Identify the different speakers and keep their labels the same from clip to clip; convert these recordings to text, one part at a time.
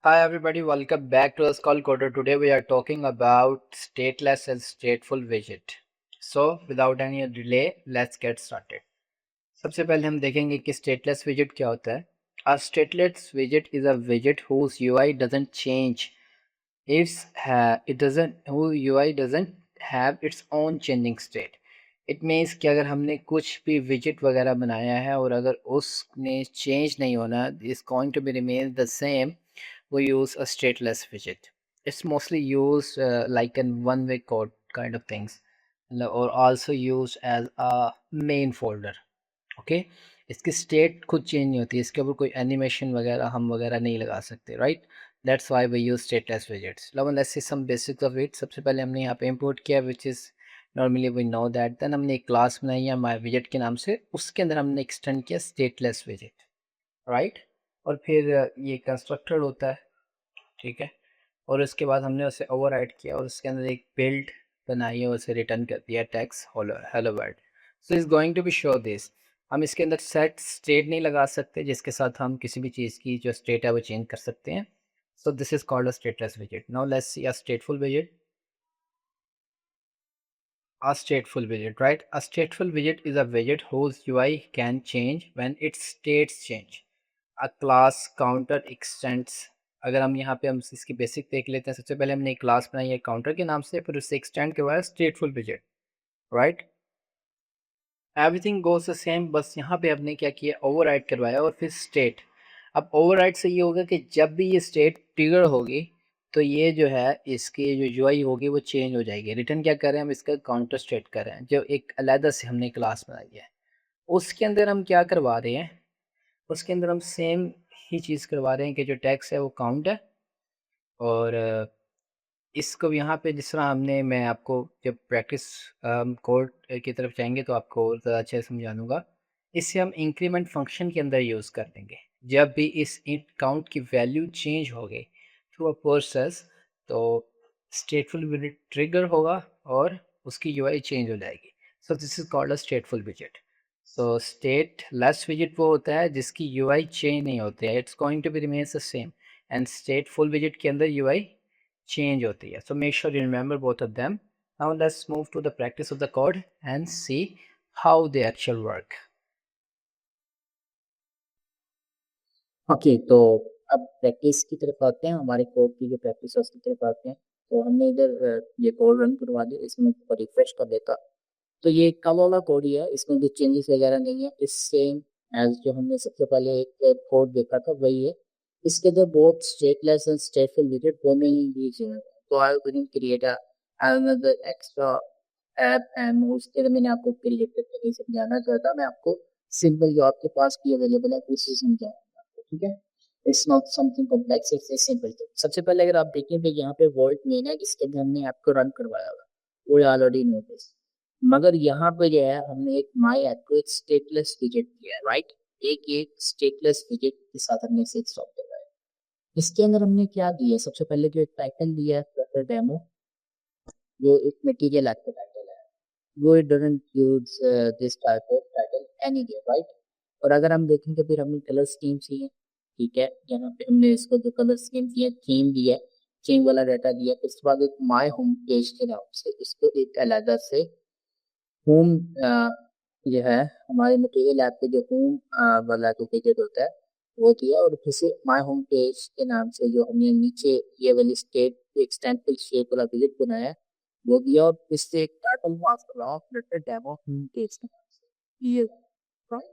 Speaker 1: Hi everybody, welcome back to the Skull Coder. Today we are talking about stateless and stateful widget. So without any delay, let's get started. सबसे पहले हम देखेंगे कि stateless widget क्या होता है. A stateless widget is a widget whose UI doesn't change. Whose UI doesn't have its own changing state. It means कि अगर हमने कुछ भी widget वगैरह बनाया है और अगर उसने change नहीं होना, is going to be remain the same. We use a stateless widget. It's mostly used like in one-way code kind of things, or also used as a main folder. Okay, इसकी state खुद change नहीं होती, इसके ऊपर कोई animation वगैरह हम वगैरह नहीं लगा सकते, right? That's why we use stateless widgets. Now let's see some basics of it. सबसे पहले हमने यहाँ पे import किया, which is normally we know that. Then हमने एक class बनाई है my widget के नाम से, उसके अंदर हमने extend किया stateless widget, right? और फिर ये constructor होता है, ठीक है, और उसके बाद हमने उसे ओवरराइड किया और उसके अंदर एक बिल्ड बनाई और उसे रिटर्न कर दिया text hello world. So is going to be show this. हम इसके अंदर सेट स्टेट नहीं लगा सकते जिसके साथ हम किसी भी चीज़ की जो स्टेट है वो चेंज कर सकते हैं. So this is called a stateless विजेट. Now let's see a स्टेटफुल विजेट. A stateful widget, right? A stateful widget is a widget whose UI can change when its states change. A class counter extends. अगर हम यहाँ पे हम इसकी basic देख लेते हैं. सबसे पहले हमने एक क्लास बनाई है काउंटर के नाम से, फिर उससे एक्सटेंड करवाया स्टेटफुल विजेट, right? Everything goes the same, बस यहाँ पे हमने क्या किया, ओवरराइड करवाया और फिर स्टेट. अब ओवरराइड से ये होगा कि जब भी ये स्टेट ट्रिगर होगी तो ये जो है इसकी जो यूआई होगी वो चेंज हो जाएगी. रिटर्न क्या कर रहे हैं हम, इसका काउंटर स्टेट कर रहे हैं जो एक अलहदा से हमने क्लास बनाई है. उसके अंदर हम क्या करवा रहे हैं, उसके अंदर हम सेम ही चीज़ करवा रहे हैं कि जो टैक्स है वो काउंट है. और इसको यहाँ पे जिस तरह हमने, मैं आपको जब प्रैक्टिस कोड की तरफ जाएंगे तो आपको और ज़्यादा अच्छे से समझा दूँगा. इसे हम इंक्रीमेंट फंक्शन के अंदर यूज़ कर देंगे. जब भी इस इंट काउंट की वैल्यू चेंज हो गई थ्रू अ प्रोसेस, तो स्टेटफुल विजेट ट्रिगर होगा और उसकी यूआई चेंज हो जाएगी. So this is called a स्टेटफुल विजेट. So state less विजेट वो होता है जिसकी यूआई चेंज नहीं होती है, it's going to B remains the same. And स्टेटफुल विजेट के अंदर यूआई change होती है. So make sure you remember both of them. Now let's move to the practice of the code and see how they actually work.
Speaker 2: Okay, तो अब practice की तरफ आते हैं, हमारे कोड की जो प्रैक्टिस है उसकी तरफ आते हैं. तो हमने इधर ये कोड रन करवा दिया, इसमें रिफ्रेश कर देता. तो ये कल वाला कोड ही है, इसमें कुछ चेंजेस वगैरह नहीं है. इस सेम एज जो हमने सबसे पहले एक कोड देखा था वही है. इसके अंदर बहुत स्टेटलेस एंड स्टेटफुल विजेट दोनों ही यूज हैं. तो I will create another extra app and उसके लिए मैंने आपको क्रिएट करके नहीं समझाना चाहता, मैं आपको सिंपल जो आपके पास भी अवेलेबल है उसी समझाऊंगा. ठीक है, it's not something complex, it's simple. सबसे पहले अगर आप देखें तो यहाँ पे वर्ल्ड मेन है जिसके अंदर हमने आपको रन करवाया हुआ, वो ऑलरेडी नोटिस. मगर यहाँ पे जो है हमने एक माई ऐप को एक स्टेटलेस विजेट दिया है, राइट? एक स्टेटलेस विजेट के साथ हमने इसे स्टॉप करवाया. इसके अंदर हमने क्या दिया है, सबसे पहले जो एक टाइटल दिया है फ्लटर डेमो, जो एक मटेरियल ऐप का टाइटल है, वो it doesn't use this type of title any day, right? और अगर हम देखेंगे फिर हमने कलर स्कीम चाहिए. ठीक है, यहाँ पे हमने इसको जो कलर स्कीम दिया, थीम दिया, थीम वाला डाटा दिया. उसके बाद एक माय होम पेज के नाम से इसको एक अलग से होम जो है हमारे मटेरियल ऐप पे जो होम वाला जो विजेट होता है वो दिया. और फिर से माय होम पेज के नाम से जो हमने नीचे ये वाली स्टेट एक्सटेंसिव शेप वाला विजेट बनाया है वो दिया. और इससे एक title mask Flutter demo page के नाम से ये, right?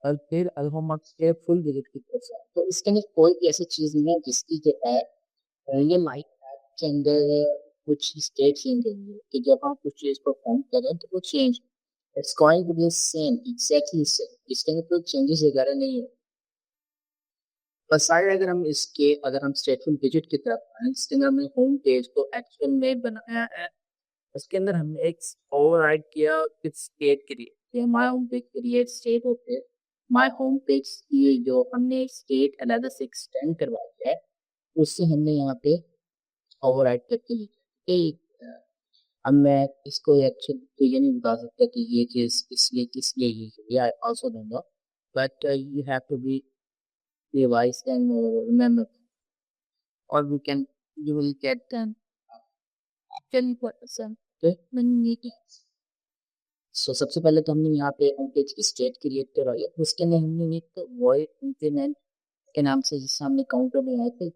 Speaker 2: और फिर अल्फामार्क्स के फुल विजिट की तरफ से. तो इसके अंदर कोई भी ऐसी चीज नहीं है जिसकी जो है ये लाइट के अंदर कुछ स्टेट चेंज होंगे कि जब आप कुछ चीज परफॉर्म करें तो वो change, it's going to be same, exactly same. इसके अंदर कोई चेंजेस वगैरह नहीं है. बस आगे अगर हम स्टेटफुल विजिट की तरफ आए, इसके अंदर हमने होम पेज को एक्शन में बनाया है. उसके अंदर हमने एक ओवरराइड किया विद स्टेट क्रिएट. ये हमारा होम पेज क्रिएट स्टेट होते हैं. माय होम पेज की जो हमने स्टेट अलग से एक्सटेंड करवाई है उससे हमने यहाँ पे ओवरराइड करके एक. अब मैं इसको एक्चुअली तो ये नहीं बता सकता कि ये चीज इसलिए किस लिए ये आई ऑल्सो दूंगा, but you have to be revise and remember. or you will get them 10%. Okay? So सबसे पहले तो हमने यहाँ पे होम पेज की स्टेट क्रिएट करवाई है, उसके लिए हमने एक वॉइड इंक्रीमेंट के नाम से जिससे हमने काउंटर में है एक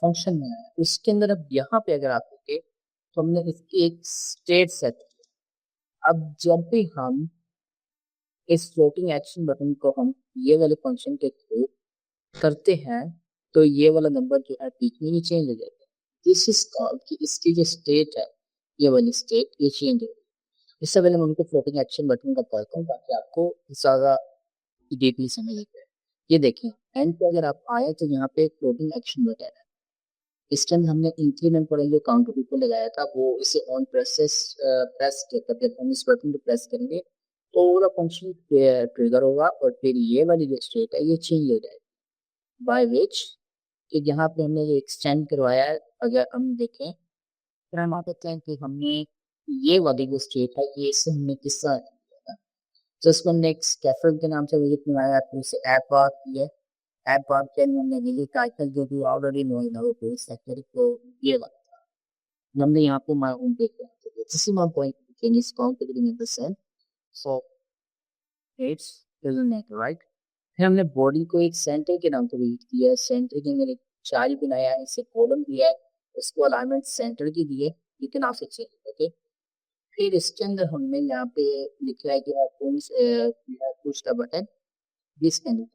Speaker 2: फंक्शन में है, उसके अंदर अब यहाँ पे अगर आप देखें तो हमने इसकी एक स्टेट सेट की। अब जब भी हम इस फ्लोटिंग एक्शन बटन को हम ये वाले फंक्शन के थ्रू करते हैं तो ये वाला नंबर जो है पीक में चेंज हो जाता है। दिस इज कॉल्ड कि इसकी जो स्टेट है ये वाली स्टेट ये चेंज हो। इससे पहले मैं उनको फ्लोटिंग एक्शन बटन का पढ़ता हूँ ताकि आपको ज़्यादा डीपली समझ आए। ये देखिए एंड पे अगर आप आए तो यहाँ पे फ्लोटिंग एक्शन बटन है। इस टाइम हमने इंक्रीमेंट पर जो काउंटर को लगाया था वो इसे ऑन प्रेस किया, जब हम इस बटन को प्रेस करेंगे तो पूरा फंक्शन ट्रिगर होगा और फिर ये वाली जो स्टेट है ये चेंज हो जाएगी बाय विच कि यहाँ पे हमने ये एक्सटेंड करवाया है। अगर हम देखें फिर हम आप कहते हैं कि हमने ये वाली जो स्टेट है ये इससे हमने किस तरह तो इसको हमने एक स्कैफोल्ड के नाम से विजिट बनाया, फिर इसे ऐप बार की है। ऐप बार के अंदर हमने विजिट टाइटल जो भी already no in our page sector को ये वाला था। हमने यहाँ पे माय होम पेज पे this is my point. Can you count to the percent? So it's isn't it right? फिर हमने बॉडी को एक सेंटर के नाम से विजिट किया है। सेंटर के मेरे चार्ज बनाया है, इसे कॉलम दिया है, इसको अलाइनमेंट सेंटर की दी है। you can also check okay। फिर इसके अंदर हमने यहाँ पे लिखा है कि push the button this and.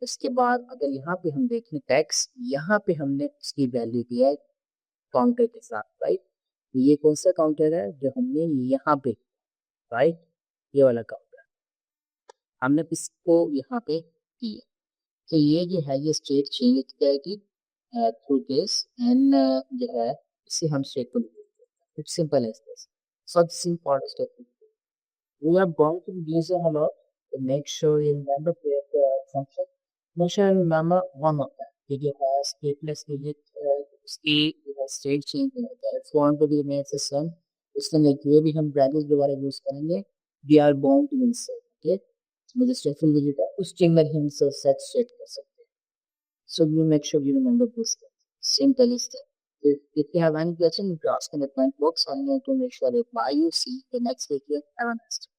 Speaker 2: उसके बाद अगर यहाँ पे हम देखें टैक्स, यहाँ पे हमने इसकी वैल्यू दी है काउंटर के साथ, राइट। ये कौन सा काउंटर है जो हमने यहाँ पे, राइट, ये वाला काउंटर हमने इसको यहाँ पे किया। तो ये जो है ये स्टेट चेंज करेगी थ्रू दिस एंड जो है इसे हम स्टेट को its simple as this. So the important step. We are going to use a lot to make sure you remember the function. Make sure you remember one of them. Did you have stateless digit state, you have state change, form to be made system. इसके लिए जो भी हम bracket दोबारा use करेंगे we are bound to insert, okay? इसमें जो स्टेटफुल digit है उस स्ट्रिंग में हम सेट सेट कर सकते हैं। So you make sure you remember this. Simple is that. If you have any question, you can ask in the comment box. I'm going to make sure that you see the next video. Have a nice day.